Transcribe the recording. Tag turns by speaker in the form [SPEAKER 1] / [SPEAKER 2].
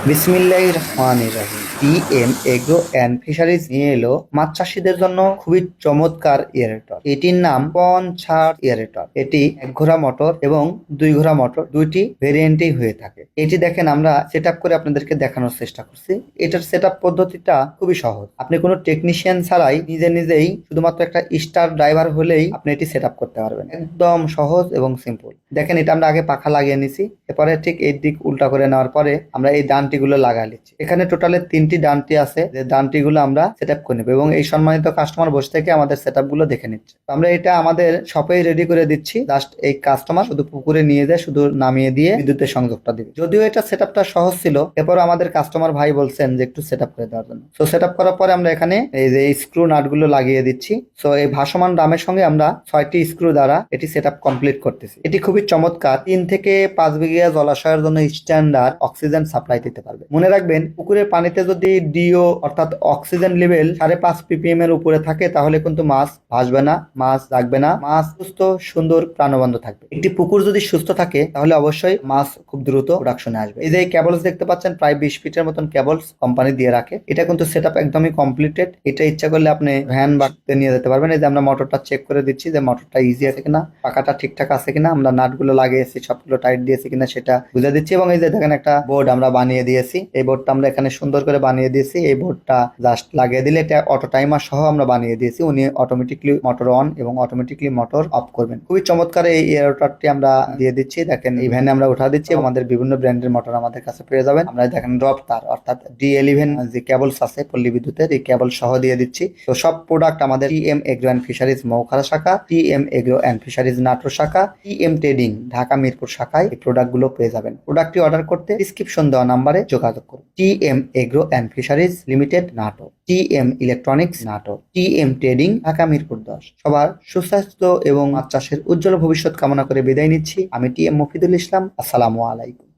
[SPEAKER 1] বিসমিল্লাহির রহমানির রহিম। PM agro and fisheries নিয়ে এলো মাছ চাষীদের জন্য খুবই চমৎকার এয়ারেটর। এটির নাম পঞ্চাশ এয়ারেটর। এটি এক ঘোড়া মোটর এবং দুই ঘোড়া মোটর দুইটি ভেরিয়েন্টেই হয়ে থাকে। এটি দেখেন আমরা সেট আপ করে আপনাদেরকে দেখানোর চেষ্টা করছি। এটার সেট আপ পদ্ধতিটা খুবই সহজ। আপনি কোনো টেকনিশিয়ান ছাড়াই নিজে নিজেই শুধুমাত্র একটা স্টার ড্রাইভার হলেই আপনি এটি সেট আপ করতে পারবেন। একদম সহজ এবং সিম্পল। দেখেন এটা আমরা আগে পাখা লাগিয়ে নিছি, এরপরে ঠিক এই দিক উল্টা করে নেওয়ার পরে আমরা এই ডানটি গুলো লাগা নিচ্ছি। এখানে টোটালে 3টি ডানটি আছে, যে ডানটি গুলো আমরা সেট আপ করে নেবো এবং এই সম্মানিত কাস্টমার বসে থেকে আমাদের সেট আপ গুলো দেখে নিচ্ছে। তো আমরা এটা আমাদের শপেই রেডি করে দিচ্ছি। জাস্ট এই কাস্টমার শুধু পুকুরে নিয়ে যায়, শুধু নামিয়ে দিয়ে বিদ্যুতের সংযোগটা দিবে। যদিও এটা সেট আপটা সহজ ছিল, এরপর আমাদের কাস্টমার ভাই বলছেন যে একটু সেট আপ করে দেওয়ার জন্য। তো সেট আপ করার পরে আমরা এখানে এই যে স্ক্রু নাট গুলো লাগিয়ে দিচ্ছি। তো এই ভাসমান ড্রামের সঙ্গে আমরা 6টি স্ক্রু দ্বারা এটি সেট আপ কমপ্লিট করতেছি। এটি খুবই চমৎকার। 3 থেকে 5 বিঘা জলাশয়ের জন্য স্ট্যান্ডার্ড অক্সিজেন সাপ্লাই দিতে পারবে। মনে রাখবেন, পুকুরের পানিতে যদি ডিও অর্থাৎ অক্সিজেন লেভেল 5.5 ppm এর উপরে থাকে তাহলে কিন্তু মাছ ভাসবে না, মাছ লাগবে না, মাছ সুস্থ সুন্দর প্রাণবন্ত থাকবে। একটি পুকুর যদি সুস্থ থাকে তাহলে অবশ্যই মাছ খুব দ্রুত প্রোডাকশনে আসবে। এই যে কেবলস দেখতে পাচ্ছেন, প্রায় 20 ফিটের মতন কেবলস কোম্পানি দিয়ে রাখে। এটা কিন্তু সেট আপ একদমই কমপ্লিটেড। এটা ইচ্ছা করলে আপনি ভ্যান বাড়তে নিয়ে যেতে পারবেন। এই যে আমরা মোটরটা চেক করে দিচ্ছি যে মোটরটা ইজি আছে কিনা, পাকাটা ঠিকঠাক আছে কিনা, আমরা নাটগুলো লাগিয়েছি, সবগুলো টাইট দিয়েছি কিনা সেটা বুঝে দিচ্ছি। এবং এই যে দেখেন একটা বোর্ড আমরা বানিয়ে দিয়েছি। এই বোর্ডটা আমরা এখানে সুন্দর করে বানিয়ে দিয়েছি। এই বোর্ডটা জাস্ট লাগিয়ে দিলে এটা অটো টাইমার সহ আমরা বানিয়ে দিয়েছি। উনি অটোমেটিকলি মোটর অন এবং অটোমেটিকলি মোটর অফ করবেন। খুবই চমৎকার এই এয়ারটারটি আমরা দিয়ে দিচ্ছি। দেখেন এই ভ্যানে আমরা উঠা দিচ্ছি এবং আমাদের বিভিন্ন ব্র্যান্ডের মোটর আমাদের কাছে পেয়ে যাবেন। আমরা দেখেন ড্রপ তার অর্থাৎ D11 যে কেবলস আছে পল্লী বিদ্যুতের, এই কেবল সহ দিয়ে দিচ্ছি। তো সব প্রোডাক্ট আমাদের টিএম এগ্রো অ্যান্ড ফিশারিজ মৌখারা শাখা, TM agro and fisheries Natore শাখা, টিএম ট্রেডিং ঢাকা মিরপুর শাখায় এই প্রোডাক্ট গুলো পেয়ে যাবেন। প্রোডাক্টটি অর্ডার করতে ডিসক্রিপশন দেওয়া নাম্বারে যোগাযোগ করুন। TM agro and fisheries limited Natore, TM electronics Natore, TM trading Dhaka Mirpur 10। সবার সুস্বাস্থ্য এবং মাছ চাষের উজ্জ্বল ভবিষ্যৎ কামনা করে বিদায় নিচ্ছি। আমি টিএম মফিদুল ইসলাম। আসসালামু আলাইকুম।